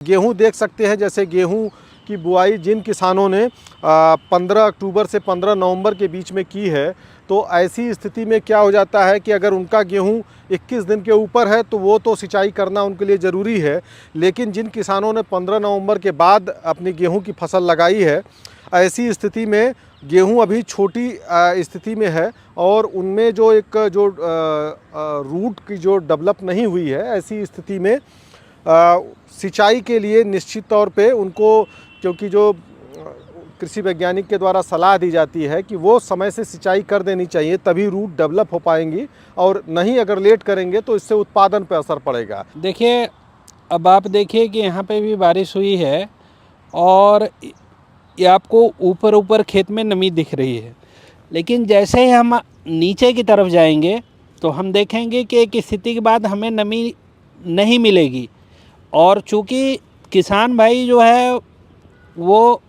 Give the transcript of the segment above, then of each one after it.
गेहूं देख सकते हैं, जैसे गेहूं की बुआई जिन किसानों ने 15 अक्टूबर से 15 नवंबर के बीच में की है, तो ऐसी स्थिति में क्या हो जाता है कि अगर उनका गेहूं 21 दिन के ऊपर है तो वो तो सिंचाई करना उनके लिए ज़रूरी है। लेकिन जिन किसानों ने 15 नवंबर के बाद अपनी गेहूं की फसल लगाई है, ऐसी स्थिति में गेहूं अभी छोटी स्थिति में है और उनमें जो रूट की जो डेवलप नहीं हुई है, ऐसी स्थिति में सिंचाई के लिए निश्चित तौर पे उनको, क्योंकि जो कृषि वैज्ञानिक के द्वारा सलाह दी जाती है कि वो समय से सिंचाई कर देनी चाहिए, तभी रूट डेवलप हो पाएंगी, और नहीं अगर लेट करेंगे तो इससे उत्पादन पर असर पड़ेगा। देखिए, अब आप देखिए कि यहाँ पे भी बारिश हुई है और ये आपको ऊपर ऊपर खेत में नमी दिख रही है, लेकिन जैसे ही हम नीचे की तरफ जाएंगे तो हम देखेंगे कि एक स्थिति के बाद हमें नमी नहीं मिलेगी। और चूँकि किसान भाई जो है वो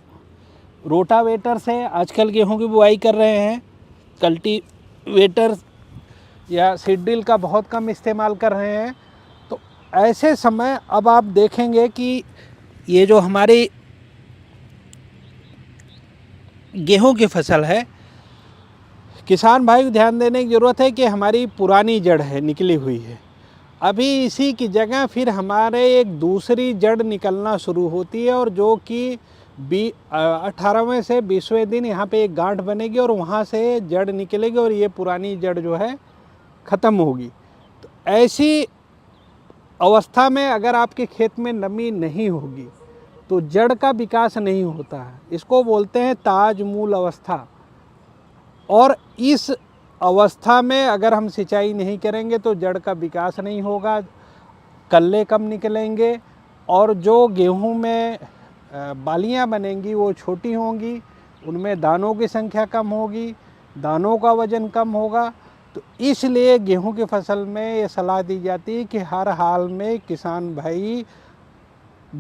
रोटावेटर से आजकल गेहूं की बुआई कर रहे हैं, कल्टीवेटर या सीड ड्रिल का बहुत कम इस्तेमाल कर रहे हैं। तो ऐसे समय अब आप देखेंगे कि ये जो हमारी गेहूं की फसल है, किसान भाई को ध्यान देने की ज़रूरत है कि हमारी पुरानी जड़ है, निकली हुई है। अभी इसी की जगह फिर हमारे एक दूसरी जड़ निकलना शुरू होती है, और जो कि 18वें से 20वें दिन यहाँ पे एक गांठ बनेगी और वहाँ से जड़ निकलेगी और ये पुरानी जड़ जो है ख़त्म होगी। तो ऐसी अवस्था में अगर आपके खेत में नमी नहीं होगी तो जड़ का विकास नहीं होता है। इसको बोलते हैं ताज मूल अवस्था। और इस अवस्था में अगर हम सिंचाई नहीं करेंगे तो जड़ का विकास नहीं होगा, कल्ले कम निकलेंगे और जो गेहूं में बालियां बनेंगी वो छोटी होंगी, उनमें दानों की संख्या कम होगी, दानों का वज़न कम होगा। तो इसलिए गेहूं की फसल में ये सलाह दी जाती है कि हर हाल में किसान भाई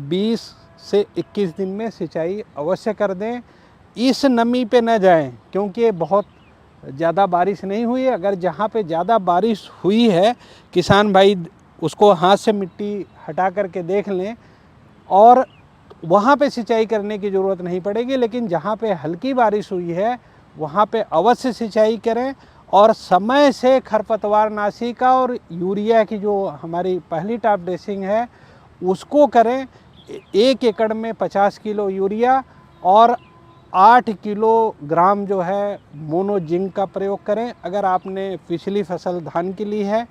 20 से 21 दिन में सिंचाई अवश्य कर दें। इस नमी पे न जाएं, क्योंकि बहुत ज़्यादा बारिश नहीं हुई है। अगर जहाँ पे ज़्यादा बारिश हुई है, किसान भाई उसको हाथ से मिट्टी हटा करके देख लें और वहाँ पे सिंचाई करने की ज़रूरत नहीं पड़ेगी। लेकिन जहाँ पे हल्की बारिश हुई है वहाँ पे अवश्य सिंचाई करें और समय से खरपतवार नाशी का और यूरिया की जो हमारी पहली टॉप ड्रेसिंग है उसको करें। 1 एकड़ में 50 किलो यूरिया और 8 किलोग्राम जो है मोनो जिंक का प्रयोग करें। अगर आपने पिछली फसल धान की ली है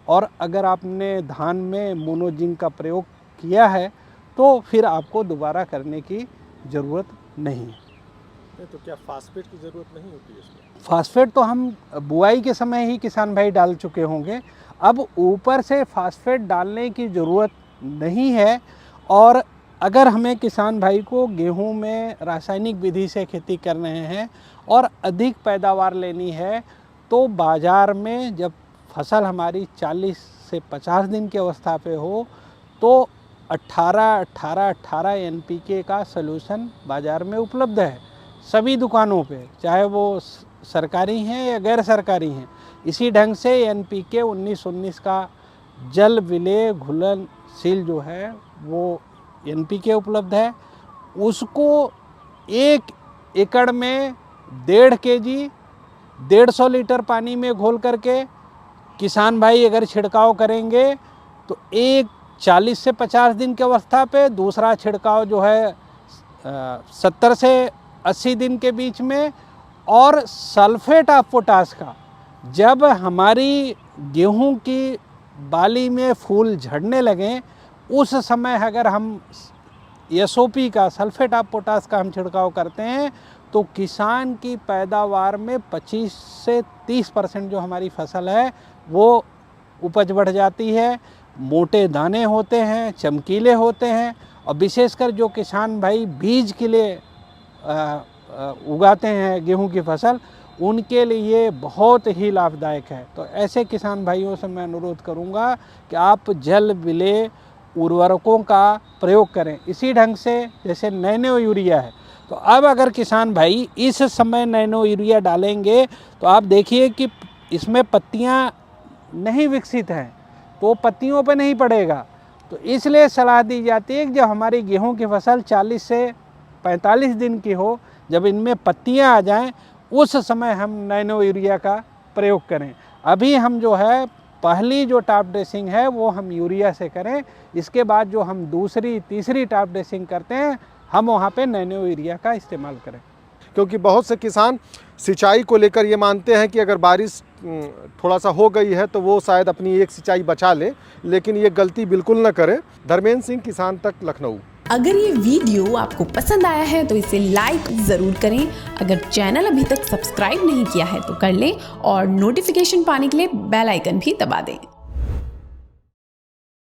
और अगर आपने धान में मोनो जिंक का प्रयोग किया है तो फिर आपको दोबारा करने की ज़रूरत नहीं है। तो क्या फास्फेट की ज़रूरत नहीं होती है इसमें? फास्फेट तो हम बुआई के समय ही किसान भाई डाल चुके होंगे, अब ऊपर से फास्फेट डालने की ज़रूरत नहीं है। और अगर हमें किसान भाई को गेहूं में रासायनिक विधि से खेती कर रहे हैं और अधिक पैदावार लेनी है तो बाज़ार में जब फसल हमारी 40 से 50 दिन की अवस्था पे हो तो 18-18-18 NPK का सलूशन बाज़ार में उपलब्ध है सभी दुकानों पे, चाहे वो सरकारी हैं या गैर सरकारी हैं। इसी ढंग से NPK 19-19 का जल विलेय घुलनशील जो है वो NPK उपलब्ध है। उसको 1 एकड़ में 1.5 kg 150 लीटर पानी में घोल करके किसान भाई अगर छिड़काव करेंगे तो 40 से 50 दिन की अवस्था पे दूसरा छिड़काव जो है 70 से 80 दिन के बीच में। और सल्फेट ऑफ पोटाश का जब हमारी गेहूं की बाली में फूल झड़ने लगें उस समय अगर हम SOP का सल्फेट ऑफ पोटाश का हम छिड़काव करते हैं तो किसान की पैदावार में 25 से 30% जो हमारी फसल है वो उपज बढ़ जाती है। मोटे दाने होते हैं, चमकीले होते हैं और विशेषकर जो किसान भाई बीज के लिए उगाते हैं गेहूं की फसल, उनके लिए बहुत ही लाभदायक है। तो ऐसे किसान भाइयों से मैं अनुरोध करूंगा कि आप जल विलेय उर्वरकों का प्रयोग करें इसी ढंग से जैसे नैनो यूरिया है। तो अब अगर किसान भाई इस समय नैनो यूरिया डालेंगे तो आप देखिए कि इसमें पत्तियां नहीं विकसित हैं तो पत्तियों पे नहीं पड़ेगा तो इसलिए सलाह दी जाती है कि जब हमारी गेहूं की फसल 40 से 45 दिन की हो, जब इनमें पत्तियां आ जाएं, उस समय हम नैनो यूरिया का प्रयोग करें। अभी हम जो है पहली जो टॉप ड्रेसिंग है वो हम यूरिया से करें, इसके बाद जो हम दूसरी तीसरी टॉप ड्रेसिंग करते हैं हम वहाँ पे नैनो यूरिया का इस्तेमाल करें। क्योंकि बहुत से किसान सिंचाई को लेकर ये मानते हैं कि अगर बारिश थोड़ा सा हो गई है तो वो शायद अपनी एक सिंचाई बचा ले, लेकिन ये गलती बिल्कुल न करें। धर्मेंद्र सिंह, किसान तक, लखनऊ। अगर ये वीडियो आपको पसंद आया है तो इसे लाइक ज़रूर करें। अगर चैनल अभी तक सब्सक्राइब नहीं किया है तो कर लें और नोटिफिकेशन पाने के लिए बेल आइकन भी दबा दें।